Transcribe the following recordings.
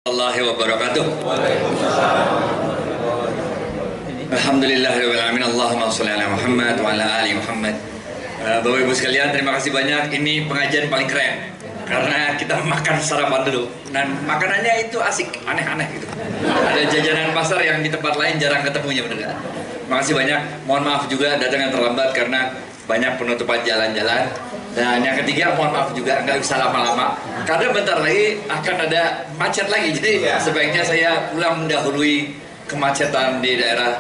Warahmatullahi wabarakatuh. Alhamdulillahirabbil alamin. Allahumma shalli ala Muhammad wa ala ali Muhammad. Bapak Ibu sekalian, terima kasih banyak. Ini pengajian paling keren karena kita makan sarapan dulu dan makanannya itu asik, aneh-aneh gitu. Ada jajanan pasar yang di tempat lain jarang ketemunya, bener gak? Terima kasih banyak. Mohon maaf juga datang yang terlambat karena banyak penutupan jalan-jalan. Dan yang ketiga, mohon maaf juga nggak bisa lama-lama karena bentar lagi akan ada macet lagi. Jadi sebaiknya saya pulang mendahului kemacetan di daerah.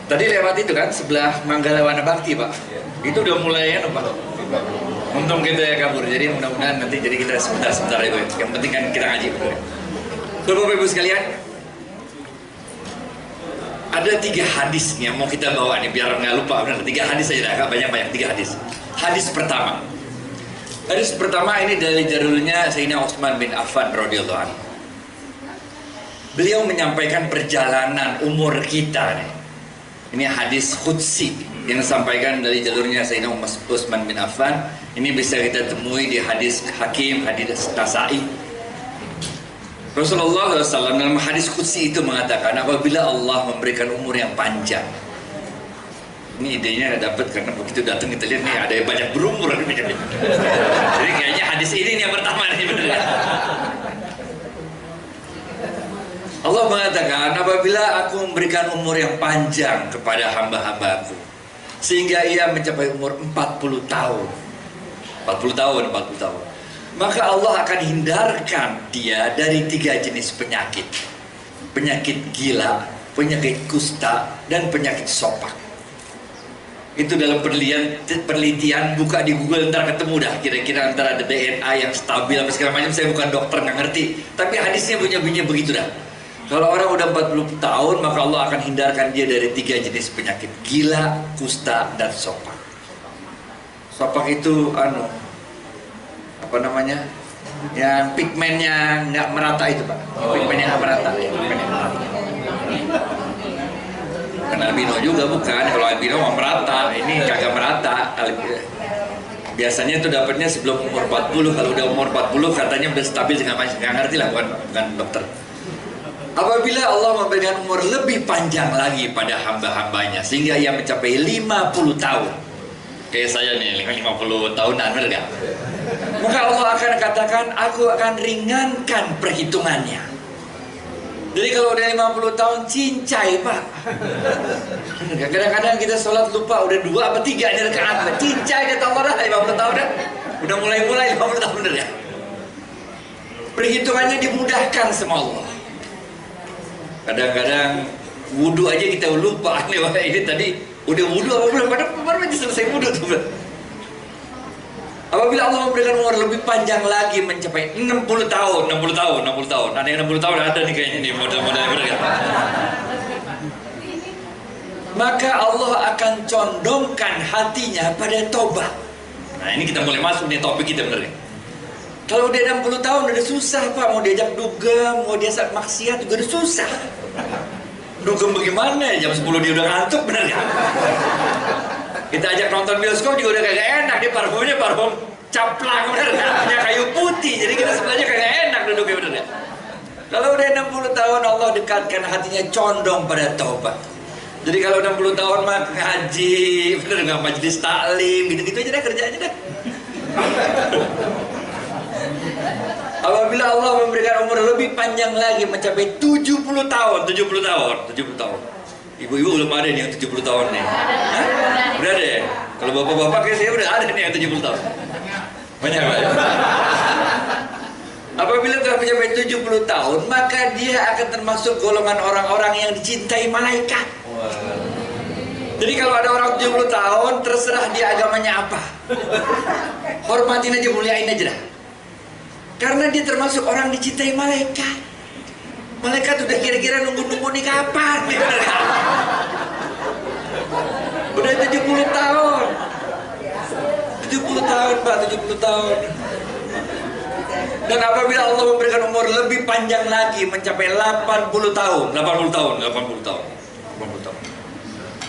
Tadi lewat itu kan sebelah Manggala Bakti, Pak. Itu udah mulai ya, Pak. Untung kita ya kabur. Jadi mudah-mudahan nanti jadi kita sebentar-sebentar itu. Yang penting kan kita ngaji. Bapak Ibu sekalian, ada 3 hadis yang mau kita bawa nih biar nggak lupa. Benar, 3 hadis saja, nggak banyak-banyak. 3 hadis. Hadis pertama. Hadis pertama ini dari jalurnya Sayyidina Utsman bin Affan radhiyallahu anhu. Beliau menyampaikan perjalanan umur kita nih. Ini hadis qudsi yang disampaikan dari jalurnya Sayyidina Utsman bin Affan. Ini bisa kita temui di hadis Hakim, hadis Nasa'i. Rasulullah SAW dalam hadis qudsi itu mengatakan, apabila Allah memberikan umur yang panjang. Ini idenya dapat karena begitu datang kita lihat nih ada yang banyak berumur. Jadi kayaknya hadis ini nih yang pertama nih bener. Allah mengatakan, apabila aku memberikan umur yang panjang kepada hamba-hambaku sehingga ia mencapai umur 40 tahun. 40 tahun. Maka Allah akan hindarkan dia dari 3 jenis penyakit. Penyakit gila, penyakit kusta, dan penyakit sopak. Itu dalam penelitian buka di Google ntar ketemu dah kira-kira antara ada DNA yang stabil apa segala macam. Saya bukan dokter, nggak ngerti, tapi hadisnya bunyi begitu dah. Kalau orang udah 40 tahun maka Allah akan hindarkan dia dari 3 jenis penyakit: gila, kusta, dan sopak. Sopak itu apa namanya, yang pigmennya nggak merata itu, Pak. Pigmennya nggak merata. Kan albino juga bukan. Kalau albino mau merata, ini kagak merata. Biasanya itu dapatnya sebelum umur 40. Kalau udah umur 40 katanya udah stabil, nggak ngerti lah, bukan dokter. Apabila Allah memberikan umur lebih panjang lagi pada hamba-hambanya sehingga ia mencapai 50 tahun. Kayak saya nih 50 tahunan, bener gak? Maka Allah akan katakan, aku akan ringankan perhitungannya. Jadi kalau udah 50 tahun cincai, Pak. Kadang-kadang kita sholat lupa udah 2 apa 3 nih rakaat. Cincai kata Allah dah 50 tahun dah. Udah mulai 50 tahun, bener ya. Perhitungannya dimudahkan sama Allah. Kadang-kadang wudhu aja kita lupa. Ini tadi udah wudhu apa belum? Baru aja selesai wudhu tuh. Apabila Allah memberikan umur lebih panjang lagi mencapai 60 tahun. Ada yang 60 tahun ada nih kayaknya nih model-modelnya, bener gak? Maka Allah akan condongkan hatinya pada tobat. Nah ini kita mulai masuk nih topik kita, bener gak? Kalau udah 60 tahun udah susah, Pak. Mau diajak dugem, mau diajak maksiat juga udah susah. Dugem bagaimana? Jam 10 dia udah ngantuk, bener gak? Kita ajak nonton bioskop juga udah kagak enak. Dia parfumnya parfum caplang, bener gak? Punya kayu putih. Jadi kita sebenarnya kagak enak duduknya, bener gak? Kalau udah 60 tahun Allah dekatkan hatinya condong pada taubat. Jadi kalau 60 tahun mah ngaji, bener gak? Majelis taklim, gitu-gitu aja dah kerjanya dah. Apabila Allah memberikan umur lebih panjang lagi mencapai 70 tahun. Ibu-ibu belum ada nih yang 70 tahun nih. Hah? Udah ada ya? Kalau bapak-bapak kayak saya udah ada nih yang 70 tahun. Banyak, Pak. Apabila telah mencapai 70 tahun, maka dia akan termasuk golongan orang-orang yang dicintai malaikat. Jadi kalau ada orang 70 tahun, terserah dia agamanya apa. Hormatin aja, muliain aja dah. Karena dia termasuk orang dicintai malaikat. Malaikat udah kira-kira nunggu-nunggu nih kapan nih, bener gak? Udah 70 tahun. 70 tahun, Pak, 70 tahun. Dan apabila Allah memberikan umur lebih panjang lagi mencapai 80 tahun.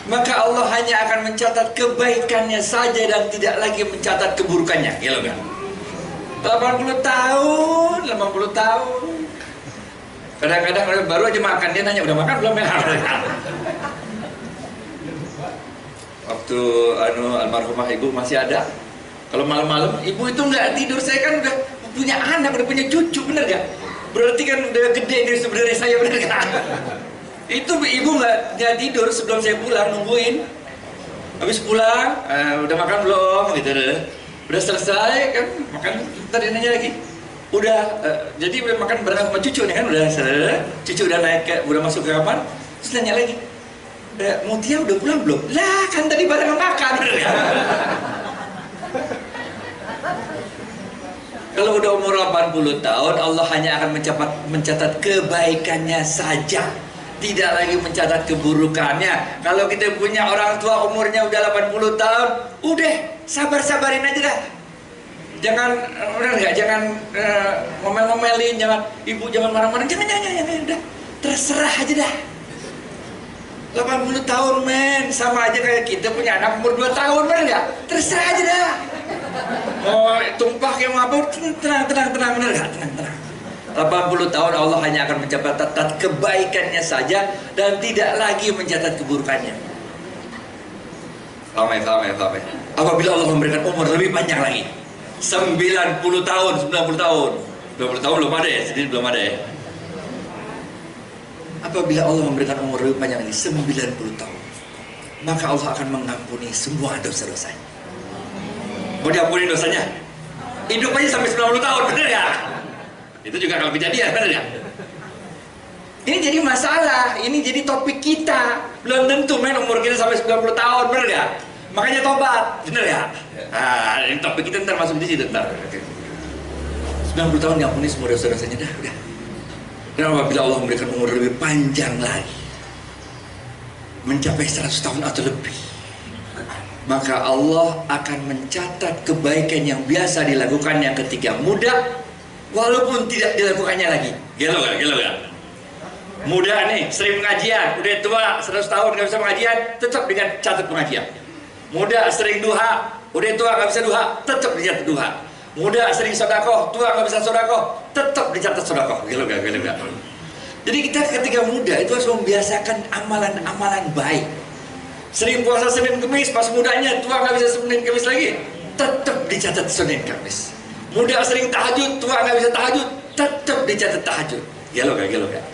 Maka Allah hanya akan mencatat kebaikannya saja dan tidak lagi mencatat keburukannya. Ya loh kan? 80 tahun. Kadang-kadang baru aja makan, dia nanya udah makan belum ya? Waktu almarhumah ibu masih ada, kalau malam-malam ibu itu nggak tidur. Saya kan udah punya anak, udah punya cucu, bener gak? Berarti kan udah gede dia sebenarnya saya, bener gak? Itu ibu nggak tidur sebelum saya pulang, nungguin. Habis pulang, udah makan belum? Gitu deh. Udah selesai kan makan, tadi nanya lagi. Udah, jadi udah makan bareng sama cucu nih kan, udah selesai. Cucu udah naik, udah masuk ke kamar. Terus nanya lagi, Mutia udah pulang belum? Lah kan tadi bareng makan. Kalau udah umur 80 tahun, Allah hanya akan mencatat kebaikannya saja, tidak lagi mencatat keburukannya. Kalau kita punya orang tua umurnya udah 80 tahun, udah sabar-sabarin aja dah. Jangan, benar nggak? Jangan ngomel-ngomelin, jangan ibu, jangan marah-marah, jangan, udah terserah aja dah. 80 tahun men, sama aja kayak kita punya anak umur 2 tahun, benar nggak? Terserah aja dah. Oh, tumpah kayak mabuk, tenang, benar nggak? Tenang. 80 tahun Allah hanya akan mencatat kebaikannya saja dan tidak lagi mencatat keburukannya. Paham ya? Apabila Allah memberikan umur lebih panjang lagi, 90 tahun, 90 tahun belum ada ya, jadi belum ada ya. Apabila Allah memberikan umur lebih panjang lagi, 90 tahun, maka Allah akan mengampuni semua dosa-dosanya. Mau diampuni dosanya? Hidup aja sampai 90 tahun, bener ya? Itu juga kalau kejadian, bener ya? Ini jadi masalah, ini jadi topik kita. Belum tentu men umur kita sampai 90 tahun, bener ya? Makanya tobat, bener ya? Nah, ini topik kita ntar masuk di situ ntar. 90 tahun diampuni semua dosa-dosanya, dah, udah. Dan apabila Allah memberikan umur lebih panjang lagi, mencapai 100 tahun atau lebih, maka Allah akan mencatat kebaikan yang biasa dilakukannya ketika muda, walaupun tidak dilakukannya lagi. Gelo gak? Muda nih, sering pengajian, udah tua 100 tahun gak bisa pengajian, tetap dengan catat pengajian. Muda sering duha, udah tua gak bisa duha, tetap dicatat duha. Muda sering sodakoh, tua gak bisa sodakoh, tetap dicatat sodakoh. Gelo gak? Jadi kita ketika muda itu harus membiasakan amalan-amalan baik. Sering puasa Senin Kemis, pas mudanya, tua gak bisa Senin Kemis lagi, tetap dicatat Senin Kemis. Muda sering tahajud, tua gak bisa tahajud, tetap dicatat tahajud. Gelo gak?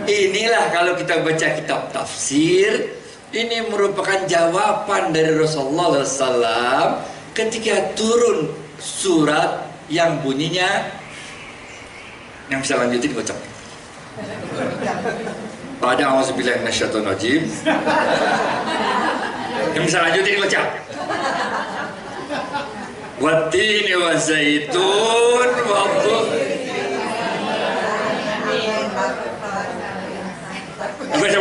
Inilah kalau kita baca kitab tafsir, ini merupakan jawaban dari Rasulullah SAW ketika turun surat yang bunyinya, yang bisa lanjutin kocok. Pada auzubillahi minasyaitonir rajim. Yang bisa lanjutin kocok. Wattini wa zaitun wa dhur. Baca.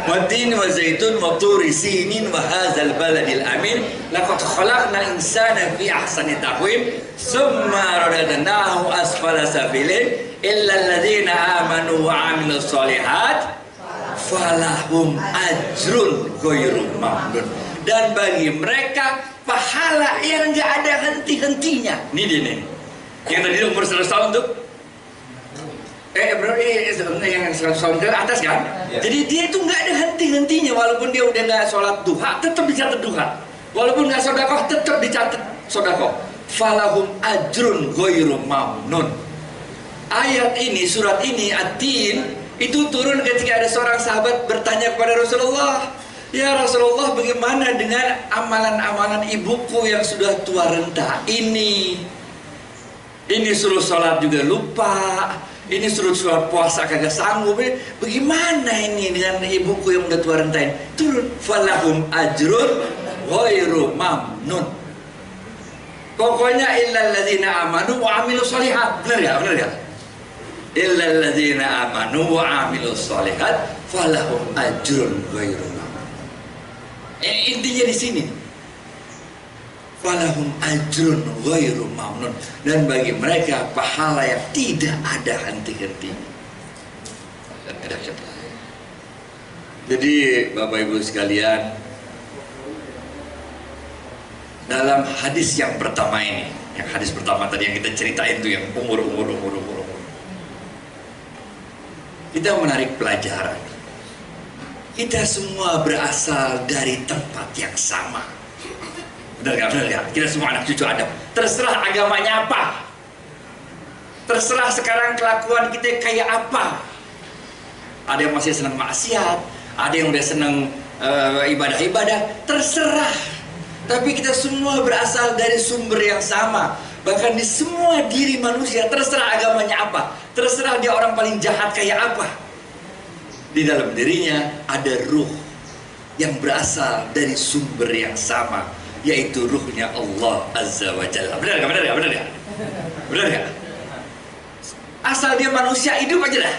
Wattini wa zaitun wa turi sinin wa hadzal baladil amin laqad khalaqnal insana fi ahsani taqwim summa radadnahu asfala safilin illa alladhina amanu wa amilus solihat falahum ajrun ghairu mamnun. Dan bagi mereka pahala yang enggak ada henti-hentinya. Ini dia nih. Yang tadi umur 100 tahun tuh. Yang 100 tahun ke atas kan? Ya. Jadi dia itu nggak ada henti-hentinya, walaupun dia udah nggak sholat duha, tetap dicatat duha. Walaupun nggak sodakoh, tetap dicatat sodakoh. Falahum ajrun ghairu mamnun. Ayat ini, surat ini, At-Tin, itu turun ketika ada seorang sahabat bertanya kepada Rasulullah, ya Rasulullah, bagaimana dengan amalan-amalan ibuku yang sudah tua renta ini? Ini suruh sholat juga lupa. Ini suruh sholat puasa kagak sanggup. Bagaimana ini dengan ibuku yang udah tua renta ini? Turun. Falahum ajrun ghairu mamnun. Pokoknya illal ladzina amanu wa amilus sholihat. Benar ya? Illal ladzina amanu wa amilus sholihat falahum ajrun ghairu mamnun. Intinya di sini. Falahum ajrun ghairu mamnun. Dan bagi mereka pahala yang tidak ada henti-hentinya. Jadi Bapak Ibu sekalian, dalam hadis yang pertama ini. Yang hadis pertama tadi yang kita ceritain tuh, yang umur. Kita menarik pelajaran. Kita semua berasal dari tempat yang sama. Benar nggak? Kita semua anak cucu Adam. Terserah agamanya apa. Terserah sekarang kelakuan kita kayak apa. Ada yang masih senang maksiat, ada yang udah senang ibadah-ibadah, terserah. Tapi kita semua berasal dari sumber yang sama. Bahkan di semua diri manusia, terserah agamanya apa, terserah dia orang paling jahat kayak apa, di dalam dirinya ada ruh yang berasal dari sumber yang sama, yaitu ruhnya Allah Azza wa Jalla. Benar gak? Asal dia manusia hidup aja dah,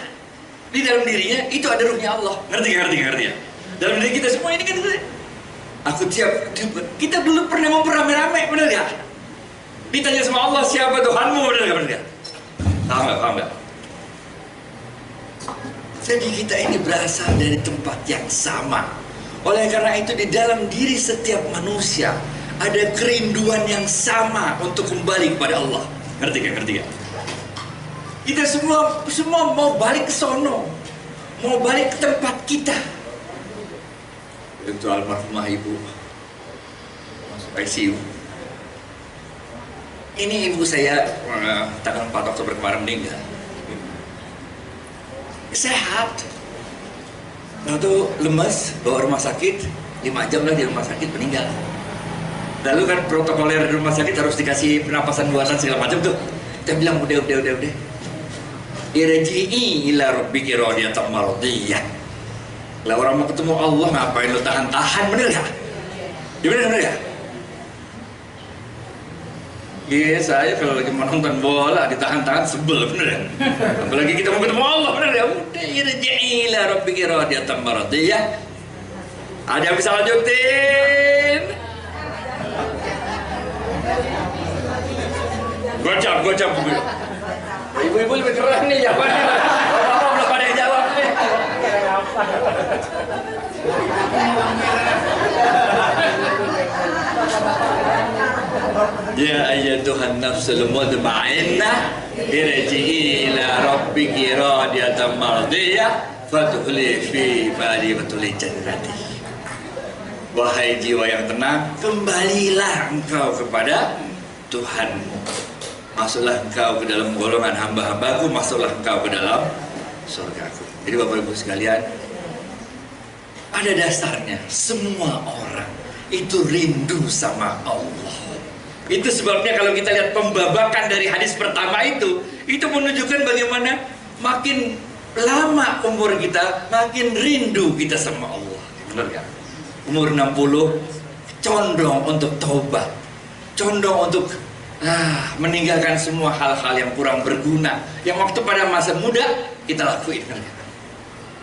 di dalam dirinya itu ada ruhnya Allah. Ngerti ya? Dalam diri kita semua ini kan, kita belum pernah mau beramai-ramai, benar gak? Ditanya sama Allah, siapa Tuhanmu, benar gak? Paham gak? Jadi kita ini berasal dari tempat yang sama. Oleh karena itu di dalam diri setiap manusia ada kerinduan yang sama untuk kembali kepada Allah. Ngerti gak? Kita semua mau balik ke sono, mau balik ke tempat kita. Itu almarhumah ibu masuk ICU. Ini ibu saya tanggal 4 Oktober kemarin meninggal. Sehat, lalu lemas, bawa rumah sakit, 5 jam lah di rumah sakit, meninggal. Lalu kan protokoler di rumah sakit harus dikasih pernapasan buatan segala macam tuh. Kita bilang udah. Irji'i ila rabbiki radiyatan mardiyah. Lah orang mau ketemu Allah ngapain lu tahan-tahan, bener gak? Bener gak? Iya, saya kalau lagi mau nonton bola ditahan-tahan sebel, bener ya? Apalagi kita mau ketemu Allah, bener ya? Udah, irji'i ila rabbiki radiyatan mardiyah. Ada yang bisa lanjutin? Gocap. Ibu-ibu lebih keren nih jawabannya. Bapak belum pada yang jawab nih. Ya ayyatuhan nafsul mutmainnah irji'i ila rabbiki radiyatan mardiyah fadkhuli fi ibadi jannati. Wahai jiwa yang tenang, kembalilah engkau kepada Tuhanmu. Masuklah engkau ke dalam golongan hamba-hambaku, masuklah engkau ke dalam surgaku. Jadi Bapak Ibu sekalian, pada dasarnya semua orang itu rindu sama Allah. Itu sebabnya kalau kita lihat pembabakan dari hadis pertama itu menunjukkan bagaimana makin lama umur kita, makin rindu kita sama Allah. Benar kan? Umur 60 condong untuk taubat, condong untuk meninggalkan semua hal-hal yang kurang berguna yang waktu pada masa muda kita lakuin.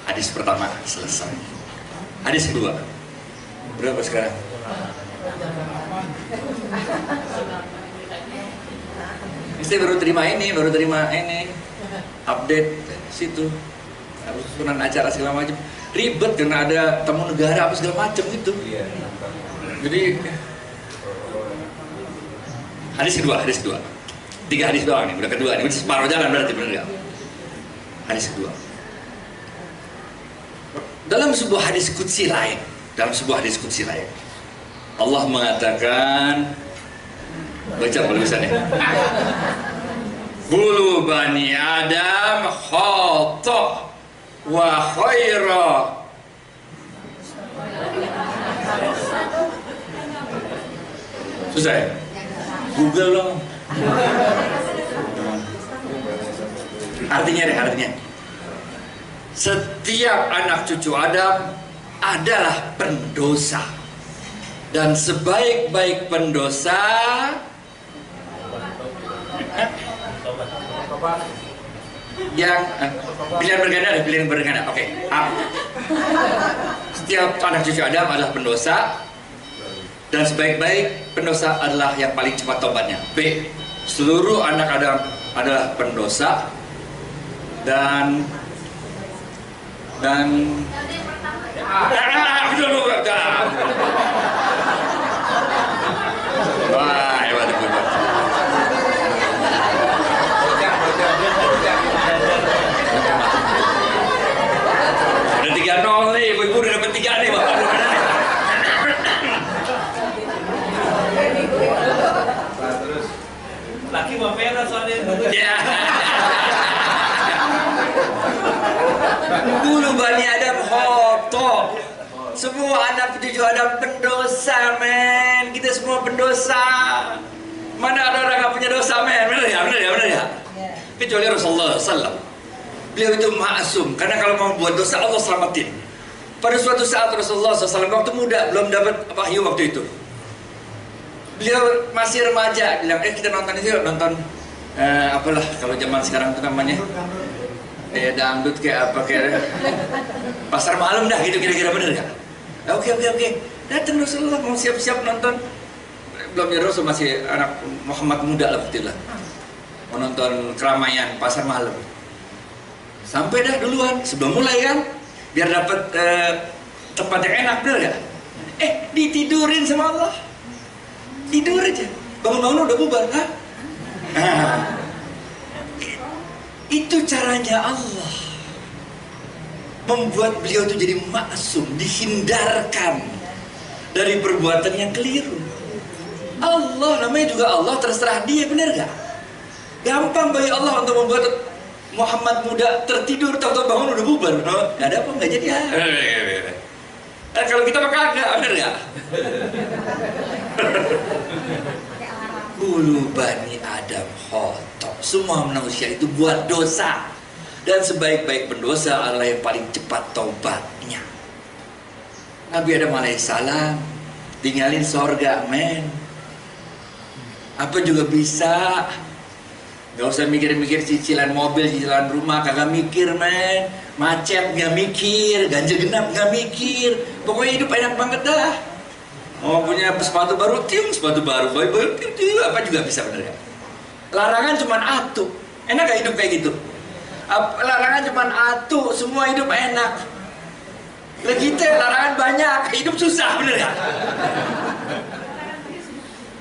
Hadis pertama selesai. Hadis kedua berapa sekarang? Istri baru terima ini update situ, harus susunan acara segala macam, ribet karena ada tamu negara apa segala macam gitu. Jadi hadis kedua. 3 hadis doang nih, udah kedua nih, separuh jalan berarti, bener gak? Hadis kedua. Dalam sebuah hadis qudsi lain, Allah mengatakan, baca tulisannya. Bulu bani Adam khata wa khaira. Susah ya? Google dong. Artinya. Setiap anak cucu Adam adalah pendosa. Dan sebaik-baik pendosa yang pilihan berganda. Oke. A. Setiap anak cucu Adam adalah pendosa. Dan sebaik-baik pendosa adalah yang paling cepat tobatnya. B. Seluruh anak Adam adalah pendosa dan cucu Adam pendosa, men. Kita semua pendosa. Mana ada orang yang punya dosa, men? Benar ya, benar ya, benar ya. Kecuali Rasulullah SAW. Beliau itu ma'asum, karena kalau mau buat dosa Allah selamatin. Pada suatu saat Rasulullah SAW waktu muda, belum dapat wahyu waktu itu. Beliau masih remaja, bilang, kita nonton itu, nonton apalah kalau zaman sekarang itu namanya. Dangdut kayak apa, kayak pasar malam dah gitu kira-kira, bener gak? Oke. Datang Rasulullah mau siap-siap nonton. Belum ya, Rasul masih anak Muhammad muda lah waktu itu lah. Mau nonton keramaian pasar malam. Sampai dah duluan sebelum mulai kan, biar dapat tempat yang enak, bener gak? Ditidurin sama Allah. Tidur aja, bangun-bangun udah bubar, ha? Itu caranya Allah membuat beliau itu jadi maksum, dihindarkan dari perbuatan yang keliru. Allah namanya juga Allah, terserah dia, bener gak? Gampang bagi Allah untuk membuat Muhammad muda tertidur, tahu-tahu bangun udah bubar. Gak ada apa, gak jadi ya. Kalau kita mah kagak, bener gak? Ulu Bani Adam khotok. Semua manusia itu buat dosa. Dan sebaik-baik pendosa adalah yang paling cepat taubatnya. Nabi Adam alaihissalam tinggalin sorga, men. Apa juga bisa. Gak usah mikir-mikir cicilan mobil, cicilan rumah, kagak mikir, men. Macet gak mikir, ganjil genap gak mikir. Pokoknya hidup enak banget dah. Mau punya sepatu baru, tiung sepatu baru, baru tiung, apa juga bisa, bener ya. Larangan cuman atu, enak gak hidup kayak gitu? Larangan cuman atu, semua hidup enak. Lah kita larangan banyak, hidup susah, bener ya.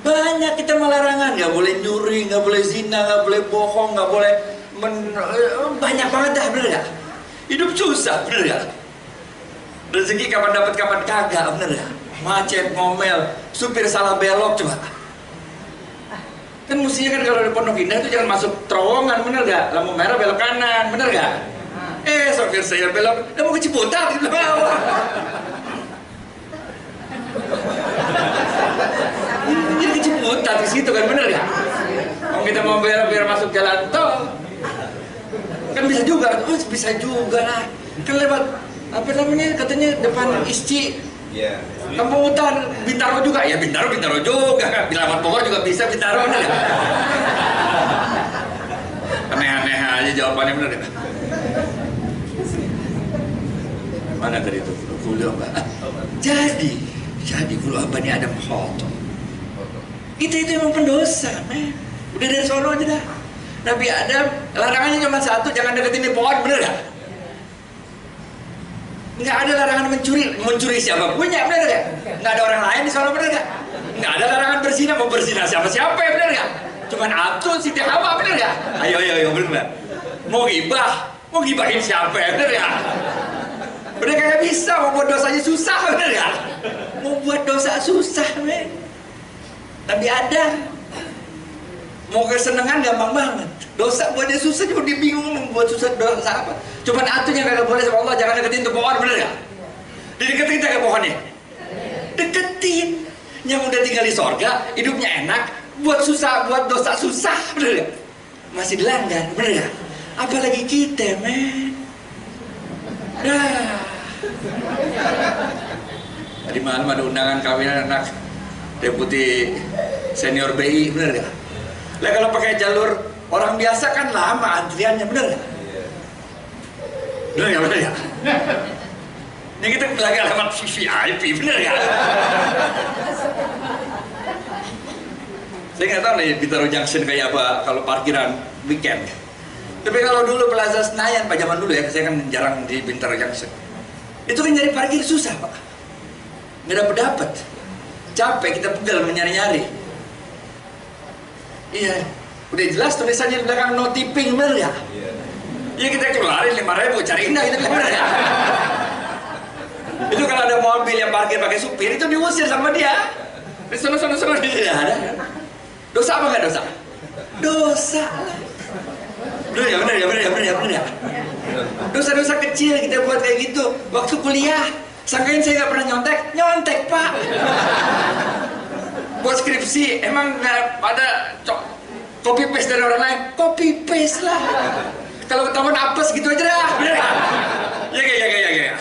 Banyak kita melarangan, nggak boleh nyuri, nggak boleh zina, nggak boleh bohong, nggak boleh banyak banget dah, bener ya. Hidup susah, bener ya. Rezeki kapan dapat kapan kagak, bener ya. Macet, ngomel, supir salah belok coba. Kan mestinya kan kalau di Pondok Indah itu jangan masuk terowongan, bener gak? Lampu merah belok kanan, bener gak? Supir saya belok, mau ke Ciputat di bawah. Jadi ke Ciputat di situ kan, bener gak? Kalau kita mau biar masuk jalan tol, kan bisa juga, bisa juga lah. Kan lewat apa namanya, katanya depan Isci. Kampung Hutan, Bintaro juga, ya Bintaro juga, Bilamat Bogor juga bisa Bintaro, bener ya? Aneh-aneh aja jawabannya, bener ya? Mana tadi itu? Kulo apa? Jadi kulo apa nih Adam khotok. Kita itu emang pendosa, men. Udah dari sono aja dah. Nabi Adam, larangannya cuma satu, jangan deketin di pohon, bener gak? Nggak ada larangan mencuri siapa punya, bener gak? Nggak ada orang lain di sana, bener gak? Nggak ada larangan berzina, mau berzina siapa-siapa, bener gak? Cuman Abdul, Siti Hawa, bener gak? Ayo, bener gak? Mau gibahin siapa, bener gak? Bener gak bisa, mau buat dosanya susah, bener gak? Mau buat dosa susah, men. Tapi ada. Mau kesenangan gampang banget. Dosa buat dia susah, cuma dia bingung membuat susah dosa apa. Cuman atunya kagak boleh sama Allah, jangan deketin tuh pohon, bener gak? Dideketin tak ke pohonnya? Deketin. Yang udah tinggal di sorga, hidupnya enak, buat dosa susah, bener gak? Masih dilanggar, bener gak? Apalagi kita, men. Tadi malam ada undangan kawinan anak deputi senior BI, bener gak? Lah kalau pakai jalur orang biasa kan lama antriannya, bener gak? Bener gak? Ini kita lagi alamat VIP, bener gak? Saya nggak tahu nih Bintaro Junction kayak apa kalau parkiran weekend. Tapi kalau dulu Plaza Senayan, Pak, zaman dulu ya, saya kan jarang di Bintaro Junction. Itu kan nyari parkir susah, Pak. Nggak dapet. Capek, kita pegal menyari-nyari. Iya, udah jelas tulisannya di belakang no tipping, bener ya? Iya, kita keluarin 5.000 cari indah itu, bener ya? Itu kalau ada mobil yang parkir pakai supir itu diusir sama dia. Di sono dia ada. Dosa apa nggak dosa? Dosa. Bener ya. Dosa-dosa kecil kita buat kayak gitu. Waktu kuliah Sangkain saya nggak pernah nyontek, nyontek Pak. Buat skripsi, emang nggak ada copy paste dari orang lain, copy paste lah. Kalau ketahuan apes gitu aja dah. Ya.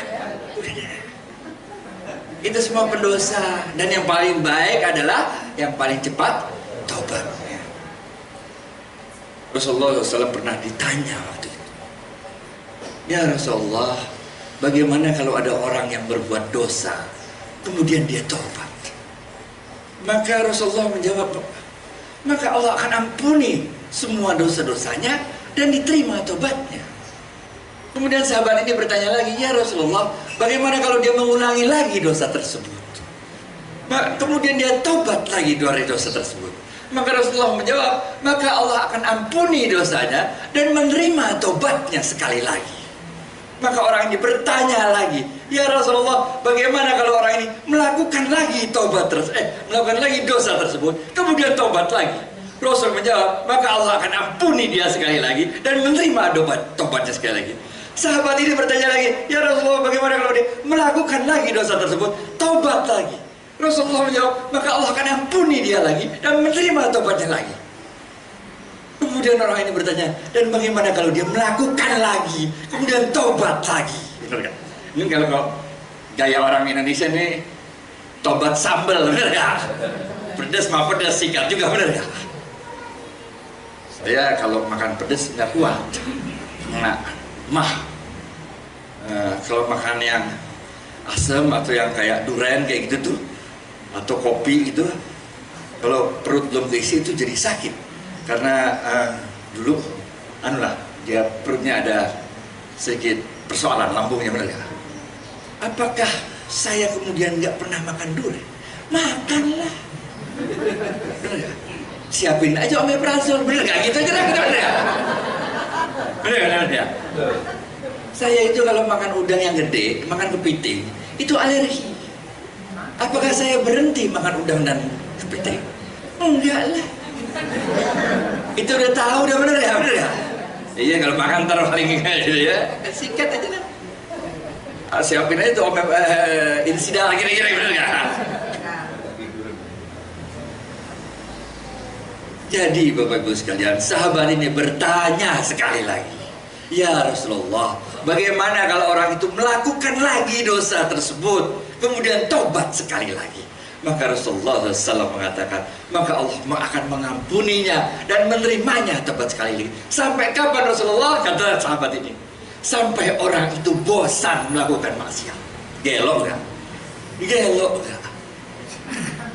Itu semua pendosa, dan yang paling baik adalah yang paling cepat taubatnya. Rasulullah SAW pernah ditanya waktu itu, ya Rasulullah, bagaimana kalau ada orang yang berbuat dosa, kemudian dia taubat? Maka Rasulullah menjawab, maka Allah akan ampuni semua dosa-dosanya dan diterima taubatnya. Kemudian sahabat ini bertanya lagi, ya Rasulullah, bagaimana kalau dia mengulangi lagi dosa tersebut? Kemudian dia taubat lagi dari dosa tersebut. Maka Rasulullah menjawab, maka Allah akan ampuni dosanya dan menerima taubatnya sekali lagi. Maka orang ini bertanya lagi, ya Rasulullah, bagaimana kalau orang ini melakukan lagi melakukan lagi dosa tersebut, kemudian taubat lagi? Rasul menjawab, maka Allah akan ampuni dia sekali lagi dan menerima taubatnya sekali lagi. Sahabat ini bertanya lagi, ya Rasulullah, bagaimana kalau dia melakukan lagi dosa tersebut, taubat lagi? Rasulullah menjawab, maka Allah akan ampuni dia lagi dan menerima taubatnya lagi. Kemudian orang ini bertanya, dan bagaimana kalau dia melakukan lagi, kemudian taubat lagi? Benar kan? Ini kalau gaya orang Indonesia ini, taubat sambal, benar kan? Pedas mah pedas, sikat juga, benar kan? Saya kalau makan pedas nggak kuat. Kalau makan yang asam atau yang kayak durian kayak gitu tuh, atau kopi gitu, kalau perut belum keisi itu jadi sakit. Karena dulu dia perutnya ada sedikit persoalan lambungnya, benar ya? Apakah saya kemudian nggak pernah makan durian? Makanlah, benar ya? Siapin aja omeprazol, benar nggak? Gitu aja lah, benar ya? Benar ya? Saya itu kalau makan udang yang gede, makan kepiting, itu alergi. Apakah saya berhenti makan udang dan kepiting? Enggak lah. Itu udah tahu, udah bener ya, bener ya. Iya, kalau makan taruh paling gitu ya, sikat aja lah. Siapin aja tuh insidal kira-kira, bener ya. Jadi Bapak Ibu sekalian, sahabat ini bertanya sekali lagi, ya Rasulullah, bagaimana kalau orang itu melakukan lagi dosa tersebut, kemudian tobat sekali lagi? Maka Rasulullah SAW mengatakan, maka Allah akan mengampuninya dan menerimanya tobat sekali lagi. Sampai kapan Rasulullah? Kata sahabat ini, sampai orang itu bosan melakukan maksiat. Gelok gak? Gelok gak?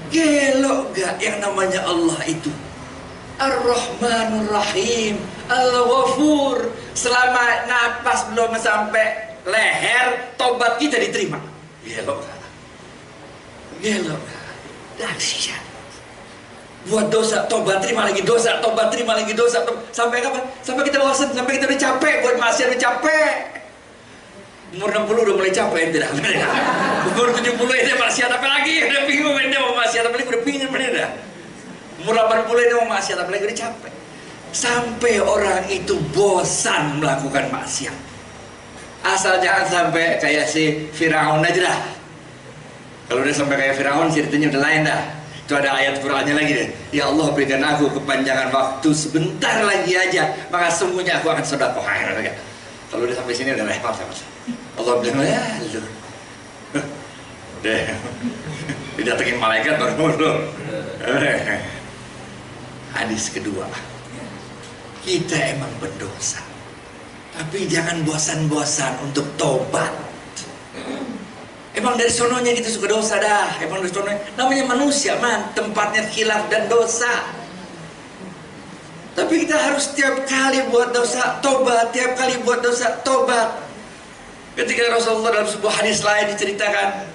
Gelok gak yang namanya Allah itu? Ar-Rahmanur Rahim, Al-Ghafur. Selama napas belum sampai leher, tobat kita diterima. Gelok gak? Gelok gak? Dahsyat. Buat dosa, tobat terima lagi dosa, tobat terima lagi dosa. Sampai kapan? Sampai kita bosan, sampai kita udah capek. Buat maksiat udah capek. Umur 60 udah mulai capek, tidak? Umur 70 ini maksiat apa lagi? Udah bingung, ini mau maksiat apa lagi? Udah pingin, bener. Umur 80 ini mau maksiat apa lagi? Udah capek. Sampai orang itu bosan melakukan maksiat. Asal jangan sampai kayak si Firaun aja dah. Kalau udah sampai kayak Firaun, ceritanya udah lain dah. Itu ada ayat Qur'annya lagi deh. Ya Allah, berikan aku kepanjangan waktu sebentar lagi aja, maka semuanya aku akan sedekah. Kalau udah sampai sini udah repot sama saya. Allah bilang, ya lu deh, didatengin malaikat baru. Hadis kedua, kita emang berdosa, tapi jangan bosan-bosan untuk tobat. Emang dari sononya kita suka dosa dah. Emang dari sononya, namanya manusia man, tempatnya khilaf dan dosa. Tapi kita harus tiap kali buat dosa tobat, tiap kali buat dosa tobat. Ketika Rasulullah dalam sebuah hadis lain diceritakan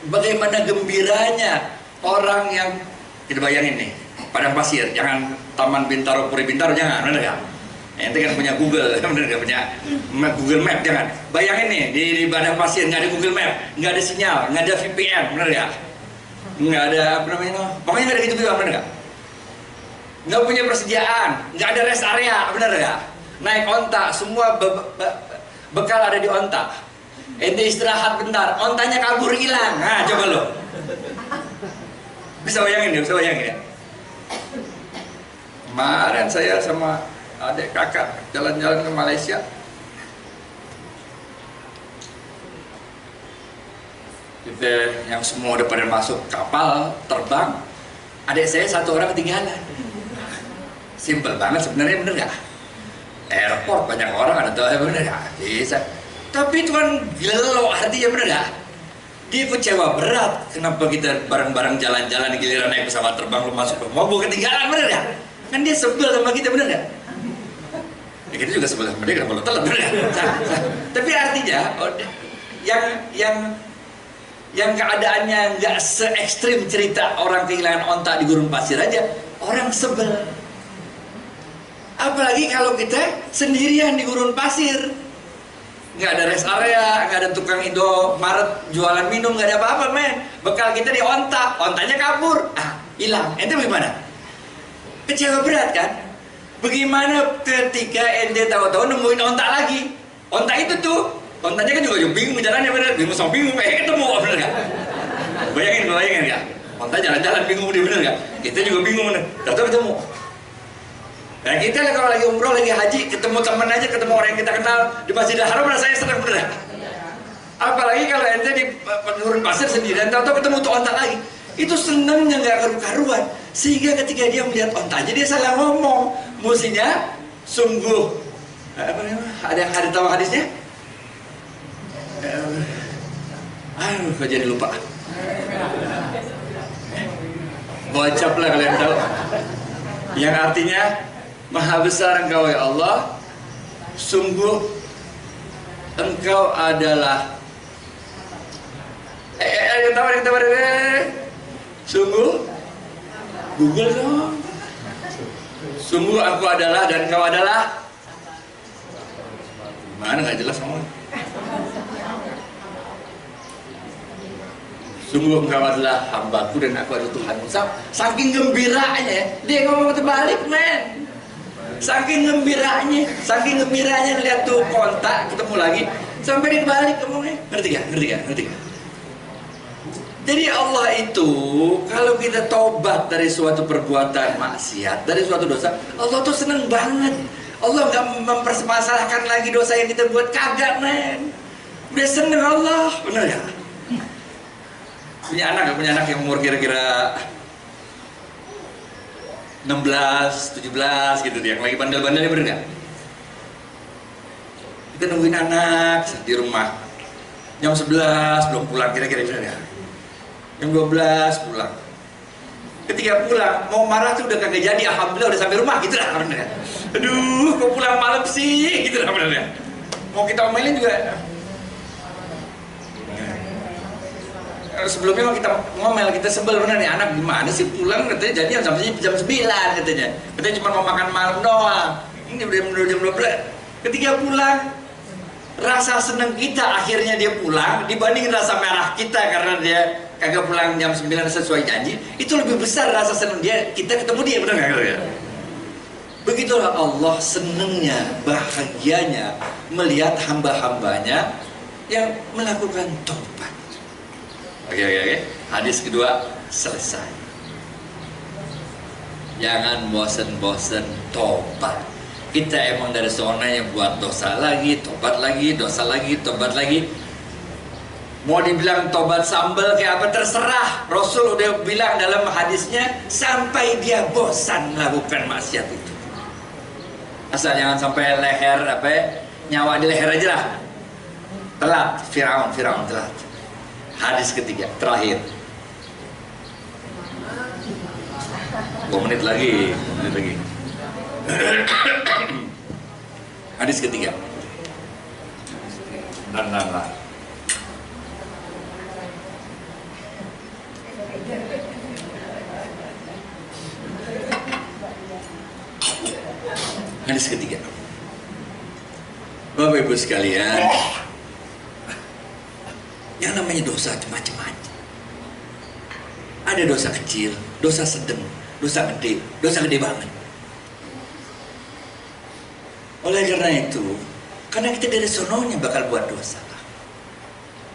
bagaimana gembiranya orang yang, kita bayangin nih, padang pasir, jangan Taman Bintaro, Puri Bintaro, jangan, bener gak? Ente kan punya Google, bener gak? Punya Google Map, jangan. Bayangin nih, di padang pasir nggak ada Google Map, nggak ada sinyal, nggak ada VPN, bener gak? Nggak ada apa namanya, pokoknya nggak ada gitu-gitu, bener gak? Nggak punya persediaan, nggak ada rest area, bener gak? Naik onta, semua bekal ada di onta. ente istirahat bentar, ontanya kabur hilang. Nah, coba lo. Bisa bayangin ya, bisa bayangin ya. Kemarin saya sama adik kakak jalan-jalan ke Malaysia. Kita yang semua udah pada masuk kapal terbang, adik saya satu orang ketinggalan. Simple banget sebenarnya, bener nggak? Airport banyak orang ada tahu, bener nggak? Bisa. Tapi itu kan gelo, artinya bener nggak? Dia kecewa berat. Kenapa kita bareng-bareng jalan-jalan, giliran naik pesawat terbang lu masuk ke mobil ketinggalan, bener nggak? Kan dia sebel sama kita, bener nggak? Ya, kita juga sebel sama dia, kenapa lu telat, bener nggak? Tapi artinya yang keadaannya nggak se-ekstrim cerita orang kehilangan onta di gurun pasir aja, orang sebel. Apalagi kalau kita sendirian di gurun pasir, nggak ada rest area, nggak ada tukang Indomaret jualan minum, nggak ada apa-apa, men. Bekal kita di onta, ontanya kabur, hilang. Ente bagaimana? Kecewa berat kan? Bagaimana ketika ente tahu-tahu nemuin onta lagi? Onta itu tuh, ontanya kan juga bingung jalannya, bener, bingung sama bingung, ketemu, bener nggak? Bayangin nggak? Onta jalan-jalan bingung, bener nggak? Kita juga bingung, bener. Tahu-tahu ketemu. Nah kita kalau lagi umroh, lagi haji, ketemu teman aja, ketemu orang yang kita kenal di Masjidil Haram, rasanya senang, bener. Apalagi kalau ente di gurun pasir sendirian, tahu-tahu ketemu tuh onta lagi, itu senangnya nggak karu-karuan. Sehingga ketika dia melihat ontanya, dia salah ngomong. Mestinya sungguh, ada tahu hadisnya? Kok jadi lupa? Bocap lah kalian tahu. Yang artinya, Maha besar Engkau ya Allah, sungguh Engkau adalah sungguh Google dong. Sungguh aku adalah dan Engkau adalah, mana nggak jelas ngomong. Sungguh Engkau adalah hambaku dan aku adalah Tuhanmu. Saking gembiranya dia ngomong terbalik, men. Saking gembiranya lihat tuh kontak ketemu lagi, sampai dia balik ngomongnya. Ngerti gak? Jadi Allah itu, kalau kita tobat dari suatu perbuatan maksiat, dari suatu dosa, Allah tuh seneng banget. Allah nggak mempermasalahkan lagi dosa yang kita buat, kagak, men. Udah seneng Allah, bener ya? Punya anak yang umur kira-kira 16, 17 gitu, yang lagi bandel-bandelnya, bener gak? Kita nungguin anak di rumah, jam 11 belum pulang, kira-kira bener gak? Jam 12 pulang. Ketika pulang, mau marah tuh udah kagak jadi, alhamdulillah udah sampai rumah, gitu lah, bener gak? Aduh, kok pulang malam sih, gitu lah, bener gak? Mau kita omelin juga. Sebelumnya mau kita ngomel, kita sebel, bener nih, anak gimana sih pulang, katanya jadi jam 9 katanya cuma mau makan malam doang, ini udah jam 12. Ketika pulang, rasa seneng kita akhirnya dia pulang dibanding rasa merah kita karena dia kagak pulang jam 9 sesuai janji, itu lebih besar rasa seneng dia, kita ketemu dia, bener gak? Begitulah Allah senengnya, bahagianya melihat hamba-hambanya yang melakukan tobat. Oke. Hadis kedua selesai. Jangan bosen-bosen tobat. Kita emang dari zona yang buat dosa lagi, tobat lagi, dosa lagi, tobat lagi. Mau dibilang tobat sambal kayak apa terserah. Rasul udah bilang dalam hadisnya, sampai dia bosan melakukan maksiat itu. Asal jangan sampai leher nyawa di leher aja lah. Telat, Firaun telat. Hadis ketiga, terakhir. 2 menit lagi. Hadis ketiga. Nah. Hadis ketiga. Bapak Ibu sekalian, yang namanya dosa macam-macam. Ada dosa kecil, dosa sedang, dosa gede banget. Oleh karena itu, karena kita dari sononya bakal buat dosa.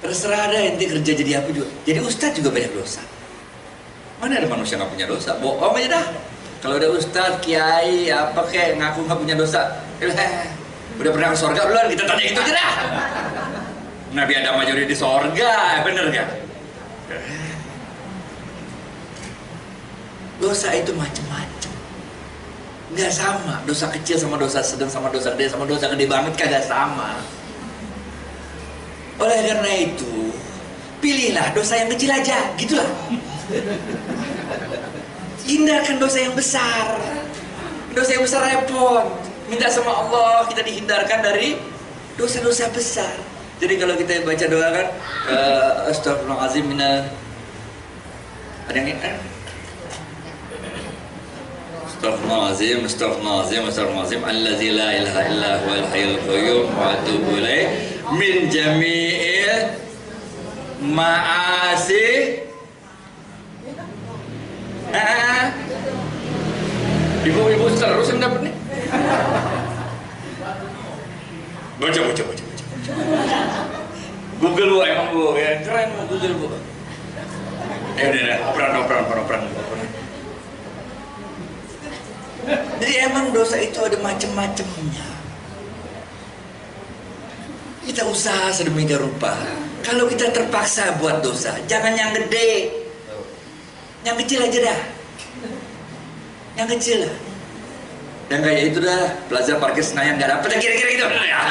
Terserah ada ente kerja jadi apa juga. Jadi ustadz juga banyak dosa. Mana ada manusia nggak punya dosa? Bohong aja dah. Kalau ada ustadz, kiai, apa kayak ngaku nggak punya dosa, udah pernah ke surga belum? Kita tanya itu aja dah. Nabi Adam aja udah di surga, bener gak? Dosa itu macam-macam. Nggak sama. Dosa kecil sama dosa sedang sama dosa gede banget kagak sama. Oleh karena itu, pilihlah dosa yang kecil aja, gitulah. Hindarkan dosa yang besar. Dosa yang besar repot. Minta sama Allah kita dihindarkan dari dosa-dosa besar. Jadi kalau kita baca doa kan, Astaghfirullahaladzim minal, ada yang Astaghfirullahaladzim allazi la ilaha illa huwal hayyul qayyum wa atubu ilaih min jami'il ma'asi. Ibu-ibu terus yang dapat nih. Baca. Google bu, emang bu, ya keren bu Google bu. Udah, operan. Jadi emang dosa itu ada macam-macamnya. Kita usaha sedemikian rupa. Kalau kita terpaksa buat dosa, jangan yang gede, yang kecil aja dah. Yang kecil lah. Dan kayak itu dah, Plaza Parkir Senayan gak dapet, kira-kira gitu ya.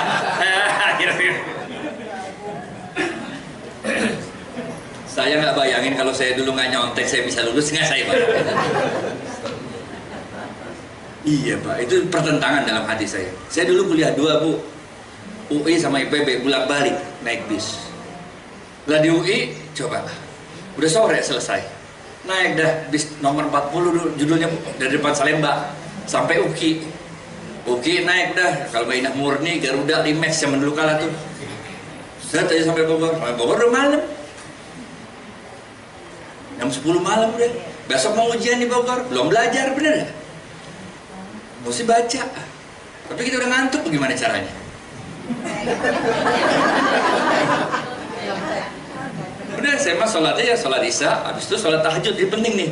Kira-kira. Saya nggak bayangin kalau saya dulu nggak nyontek saya bisa lulus, nggak saya bayangin. Iya pak, itu pertentangan dalam hati saya. Saya dulu kuliah 2 bu, UI sama IPB bolak-balik naik bis. Lah di UI coba, udah sore selesai, naik dah bis nomor 40 dulu, judulnya dari depan Salemba sampai UKI. UKI naik dah, kalau Indah Murni, Garuda, Limex zaman dulu kala tuh. Saya tadi sampai Bogor udah malam. Jam 10 malam udah. Besok mau ujian di Bogor, belum belajar bener ya? Mesti baca. Tapi kita udah ngantuk, bagaimana caranya? Udah, saya mah sholatnya ya sholat isya, habis itu sholat tahajud, ini penting nih.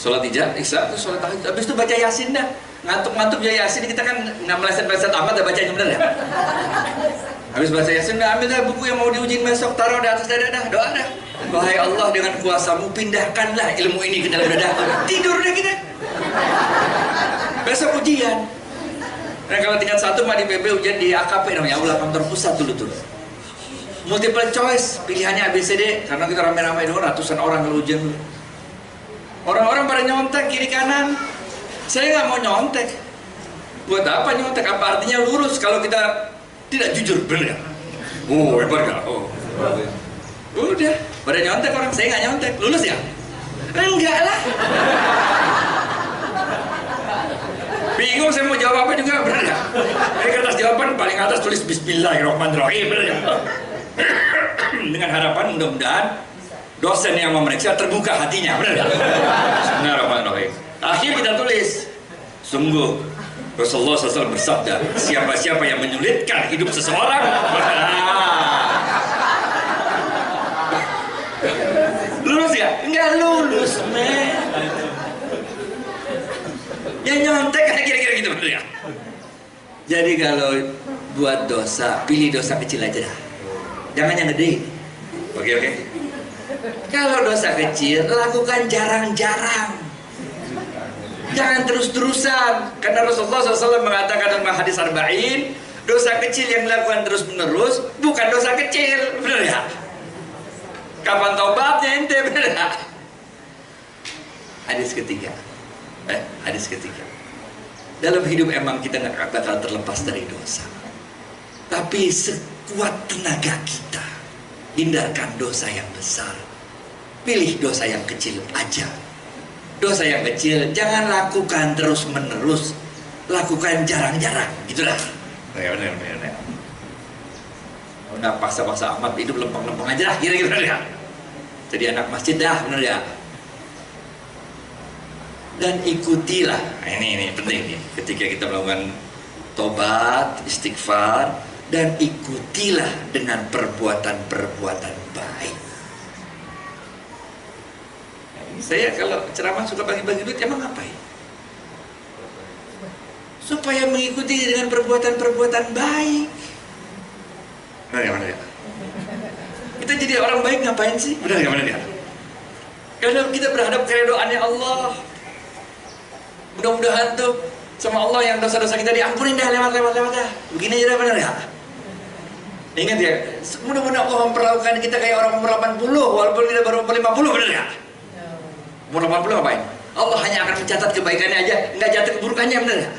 Sholat isya, terus sholat tahajud, habis itu baca yasin dah. Ngantuk-ngantuk ya yasin, kita kan nggak meleset-meleset amat, dah bacanya bener ya? Habis baca yasin, dah ambil dah buku yang mau diujiin besok, taruh di atas dada dah, doa dah. Wahai Allah, dengan kuasamu pindahkanlah ilmu ini ke dalam dada. Tidur dah kita. Besok ujian. Dan kalau tingkat 1 mah di PB ujian di AKP namanya, Aula Kantor Pusat dulu tuh. Multiple choice, pilihannya ABCD, karena kita rame-rame dulu ratusan orang kalau ujian dulu. Orang-orang pada nyontek kiri kanan. Saya nggak mau nyontek. Buat apa nyontek? Apa artinya lurus kalau kita tidak jujur, bener? Oh, hebat gak? Oh. Udah, pada nyontek orang, saya nggak nyontek. Lulus ya? Enggak lah. Bingung saya mau jawab apa juga, bener ya? Ini kertas jawaban paling atas tulis Bismillahirrahmanirrahim, bener ya? Dengan harapan mudah-mudahan dosen yang memeriksa terbuka hatinya, bener ya? Bismillahirrahmanirrahim. Akhir kita tulis, sungguh Rasulullah SAW bersabda, siapa-siapa yang menyulitkan hidup seseorang, lulus ya? Enggak lulus, men. Ya nyontek kira-kira gitu, bener ya? Jadi kalau buat dosa, pilih dosa kecil aja dah. Jangan yang gede. Oke. Kalau dosa kecil, lakukan jarang-jarang. Jangan terus-terusan. Karena Rasulullah SAW mengatakan dalam hadis arba'in, dosa kecil yang dilakukan terus-menerus bukan dosa kecil, bener ya? Kapan taubatnya ente, bener ya? Hadis ketiga. Dalam hidup emang kita nggak bakal terlepas dari dosa. Tapi sekuat tenaga kita, hindarkan dosa yang besar. Pilih dosa yang kecil aja. Dosa yang kecil jangan lakukan terus-menerus, lakukan jarang-jarang, gitulah. Benar. Udah paksa-paksa amat, hidup lempeng-lempeng aja lah, kira-kira ya. Jadi anak masjid dah, bener ya. Dan ikutilah, ini penting nih, ketika kita melakukan tobat, istighfar, dan ikutilah dengan perbuatan-perbuatan Saya kalau ceramah suka bagi-bagi duit, emang ngapain? Supaya mengikuti dengan perbuatan-perbuatan baik. Benar ya? Kita jadi orang baik ngapain sih? Benar ya? Karena kita berhadap keredoannya Allah. Mudah-mudahan tuh sama Allah yang dosa-dosa kita diampunin dah, lewat dah. Begini aja dah, benar ya? Ingat ya, mudah-mudahan Allah memperlakukan kita kayak orang umur 80 walaupun kita baru umur 50, benar ya? Umur 80 ngapain? Allah hanya akan mencatat kebaikannya aja, nggak catat keburukannya, benar ya?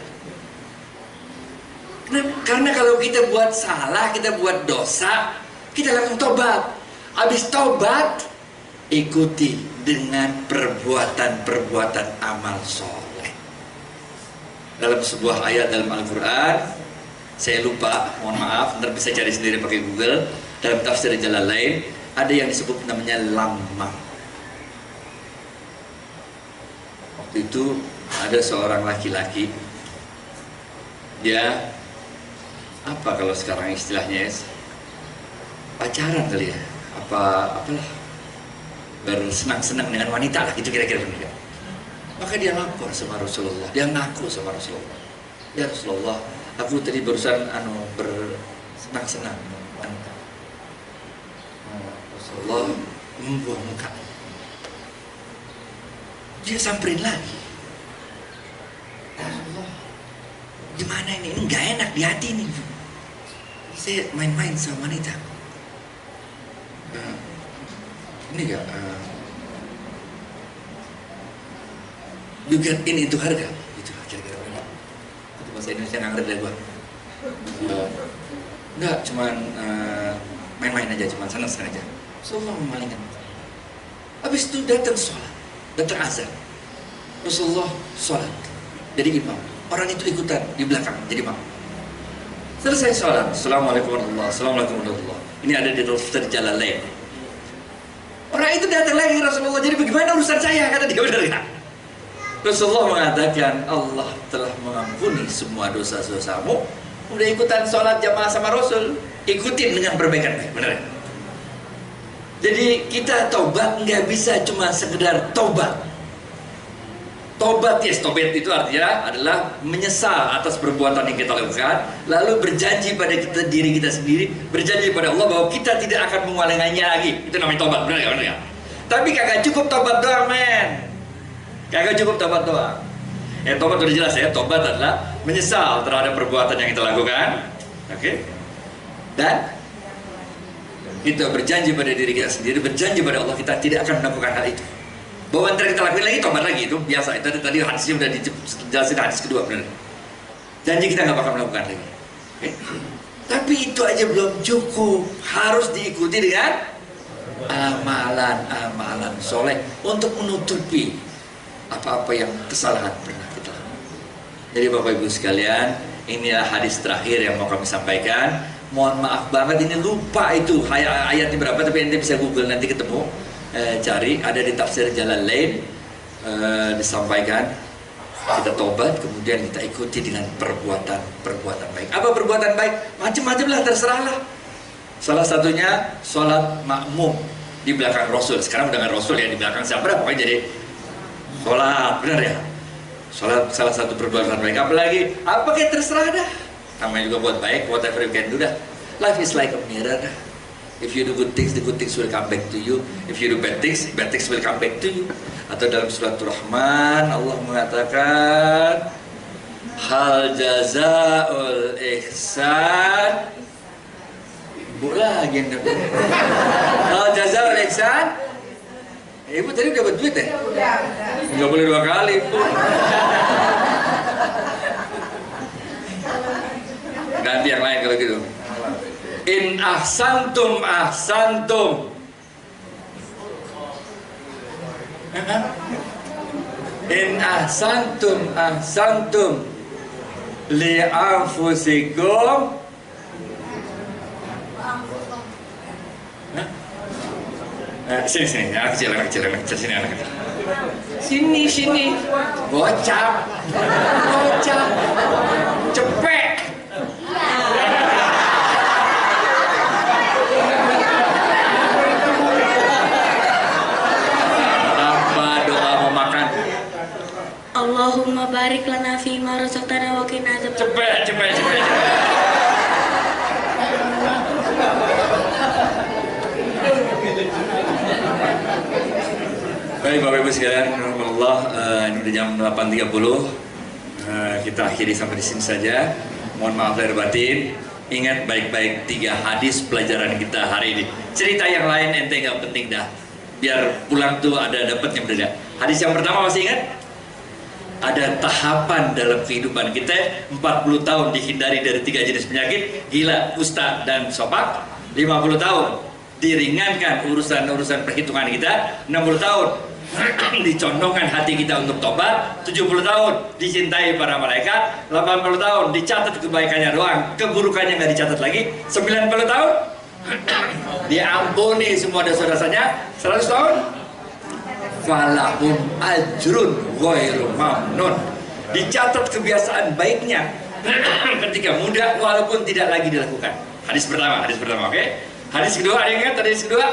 Karena kalau kita buat salah, kita buat dosa, kita langsung tobat. Habis tobat, ikuti dengan perbuatan-perbuatan amal soleh. Dalam sebuah ayat dalam Al-Quran, saya lupa, mohon maaf, nanti bisa cari sendiri pakai Google. Dalam tafsir Jalalain, ada yang disebut namanya lamam. Waktu itu ada seorang laki-laki, dia apa kalau sekarang istilahnya pacaran kali ya, apalah, bersenang-senang dengan wanita lah, itu kira-kira benar. Maka dia lapor sama Rasulullah, dia ngaku sama Rasulullah, ya Rasulullah, aku tadi barusan bersenang-senang dengan wanita. Rasulullah membuang muka, dia samperin lagi. Rasulullah, gimana ini nggak enak di hati nih, saya main-main sama wanita. Ini gak juga ini itu harga itu kira-kira itu bahasa Indonesia nggak ngerti deh gua. Enggak, cuman main-main aja, cuman senang-senang aja. Rasulullah memalingkan. Habis itu datang sholat, datang azan, Rasulullah sholat jadi imam, orang itu ikutan di belakang jadi imam. Selesai sholat, Assalamualaikum warahmatullahi wabarakatuh. Ini ada di tafsir Jalalain. Orang itu datang lagi Rasulullah, jadi bagaimana urusan saya? Kata dia, benar ya? Rasulullah mengatakan, Allah telah mengampuni semua dosa-dosamu. Udah ikutan sholat jamaah sama Rasul, ikutin dengan perbaikan, benar ya? Jadi kita tobat nggak bisa cuma sekedar tobat. Tobat, yes, tobat itu artinya adalah menyesal atas perbuatan yang kita lakukan, lalu berjanji pada diri kita sendiri, berjanji pada Allah bahwa kita tidak akan mengulanginya lagi. Itu namanya tobat, benar ya? Tapi kagak cukup tobat doang, men. Kagak cukup tobat doang. Tobat udah jelas ya, tobat adalah menyesal terhadap perbuatan yang kita lakukan, oke? Dan kita berjanji pada diri kita sendiri, berjanji pada Allah kita tidak akan melakukan hal itu. Bahwa ntar kita lakuin lagi, tobat lagi, itu biasa. Itu tadi hadisnya udah dijelasin hadis kedua, benar. Janji kita nggak bakal melakukan lagi. Okay? Tapi itu aja belum cukup, harus diikuti dengan amalan-amalan soleh untuk menutupi apa-apa yang kesalahan pernah kita lakukan. Jadi Bapak Ibu sekalian, inilah hadis terakhir yang mau kami sampaikan. Mohon maaf banget ini lupa itu ayatnya berapa, tapi nanti bisa Google, nanti ketemu. Cari, ada di tafsir Jalalain, disampaikan kita tobat, kemudian kita ikuti dengan perbuatan baik. Apa perbuatan baik? Macam-macam lah, terserah lah. Salah satunya sholat makmum di belakang Rasul. Sekarang udah nggak Rasul ya, di belakang siapa dah, pokoknya jadi sholat, benar ya? Sholat salah satu perbuatan baik. Apalagi apa kayak terserah dah. Namanya juga buat baik, whatever you can do dah. Life is like a mirror dah. If you do good things, the good things will come back to you. If you do bad things will come back to you. Atau dalam surat Rahman Allah mengatakan, hal jazaul ihsan. Ibu lagi yang dapat. Hal jazaul ihsan. Ibu tadi dapat duit ya? Nggak boleh 2 kali, Ibu. Ganti yang lain kalau gitu. In ahsantum ahsantum. In ahsantum ahsantum li anfusikum. Sini anak kecil sini anak kecil. Sini bocah cepet. warahmatullahi wabarakatuh. Cepet. Baik Bapak Ibu sekalian, Allah, ini udah jam 8.30. Kita akhiri sampai di sini saja. Mohon maaf lahir batin. Ingat baik-baik 3 hadis pelajaran kita hari ini. Cerita yang lain ente nggak penting dah. Biar pulang tuh ada dapatnya beda. Hadis yang pertama masih ingat? Ada tahapan dalam kehidupan kita 40 tahun dihindari dari 3 jenis penyakit, gila, kusta, dan sopak. 50 tahun diringankan urusan perhitungan kita. 60 tahun dicondongkan hati kita untuk tobat. 70 tahun dicintai para malaikat. 80 tahun dicatat kebaikannya doang, keburukannya nggak dicatat lagi. 90 tahun diampuni semua dosa-dosanya. 100 tahun falahum ajrun ghairu mamnun, dicatat kebiasaan baiknya ketika muda walaupun tidak lagi dilakukan. Hadis pertama, oke? Hadis kedua, ada yang ingat hadis kedua?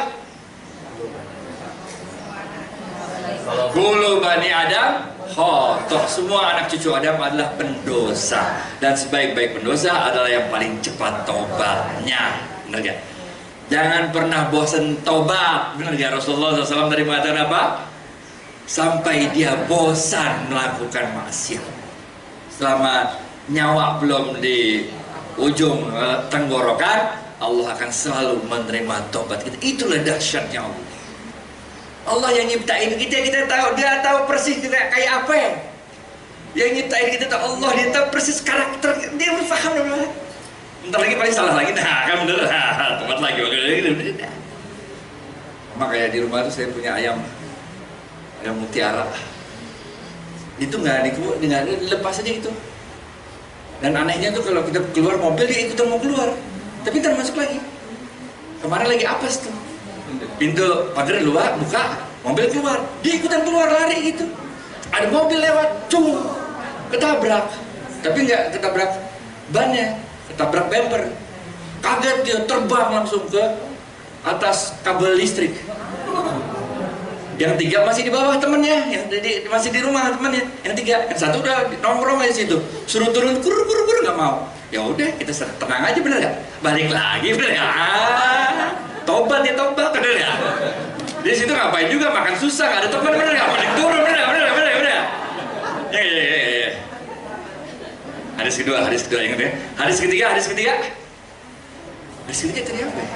Kullu bani Adam khotoh, semua anak cucu Adam adalah pendosa, dan sebaik-baik pendosa adalah yang paling cepat tobatnya. Benar gak? Jangan pernah bosan tobat. Benar gak? Rasulullah SAW tadi mengatakan apa? Sampai dia bosan melakukan maksiat. Selama nyawa belum di ujung tenggorokan, Allah akan selalu menerima tobat kita. Itulah dahsyatnya Allah. Allah yang nyiptain kita tahu, dia tahu persis kita kayak apa ya. Yang nyiptain kita tahu Allah, dia tahu persis karakter, dia berfaham. Bentar lagi paling salah lagi, nah kan bener, tempat lagi. Makanya di rumah tuh saya punya ayam mutiara. Itu nggak dilepas aja gitu. Dan anehnya tuh kalau kita keluar mobil dia ikutan mau keluar, tapi ntar masuk lagi. Kemarin lagi apes tuh. Pintu pagar luar buka, mobil keluar, dia ikutan keluar lari gitu. Ada mobil lewat, ketabrak, tapi nggak ketabrak bannya, ketabrak bumper. Kaget dia, terbang langsung ke atas kabel listrik. Yang 3 masih di bawah temennya, yang masih di rumah temennya. Yang 3, yang 1 udah nongkrong aja situ, suruh turun, kur nggak mau. Ya udah, kita tenang aja, bener nggak? Balik lagi, bener nggak? Tobat, bener ya. Di situ ngapain juga, makan susah, nggak ada teman, bener nggak? Balik turun, bener. Ya. Hadis kedua ingat ya. Hadis ketiga tadi apa ya?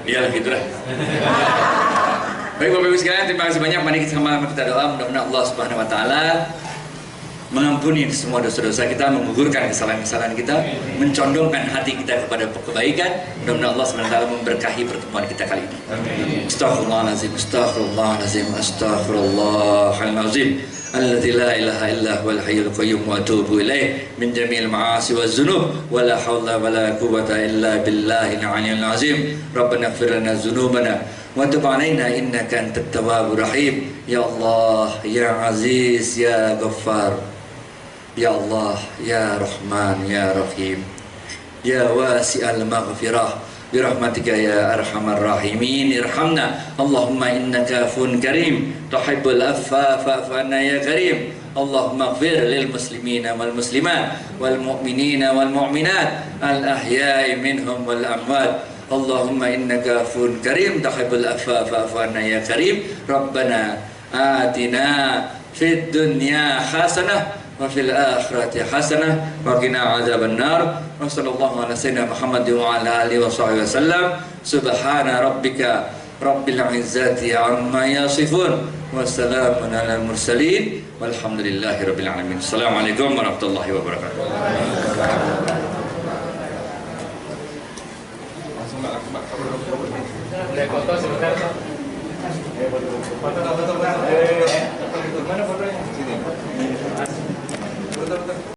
Iyalah gitulah. Baik Bapak Ibu sekalian, terima kasih banyak. Mari sama kita doa, mudah-mudahan Allah Subhanahu wa taala mengampuni semua dosa-dosa kita, menggugurkan kesalahan-kesalahan kita, mencondongkan hati kita kepada kebaikan. Mudah-mudahan Allah SWT memberkahi pertemuan kita kali ini. Astaghfirullahaladzim, astaghfirullahaladzim, alladzi la ilaha illa huwal hayyul qayyum wa atubu ilaih min jami'il ma'asi waz dzunub wa la haula wa la quwwata illa billahil aliyyil azim. Rabbana ighfir lana dzunubana wa tub 'alaina innaka antat tawwabur rahim. Ya Allah, ya Aziz, ya Ghaffar, Ya Allah, Ya Rahman, Ya Rahim, Ya Wasi'al Maghfirah, birahmatika ya arhamar rahimin, irhamna. Allahumma innaka afun karim, tuhibbul afwa fa'fu anna ya karim. Allahumma ighfir lil muslimina wal muslimat wal mu'minina wal mu'minat al ahya'i minhum wal amwat. Allahumma innaka afun karim, tuhibbul afwa fa'fu anna ya karim. Rabbana atina fid dunya hasanah wa fil akhirati hasanah wa qina adzabannar. Wa sallallahu ala sayyidina Muhammad wa ala alihi wa sahbihi wasallam. Subhana rabbika rabbil izzati amma yasifun wa salamun alal mursalin walhamdulillahi rabbil alamin. Assalamualaikum warahmatullahi wabarakatuh. Foto sebentar.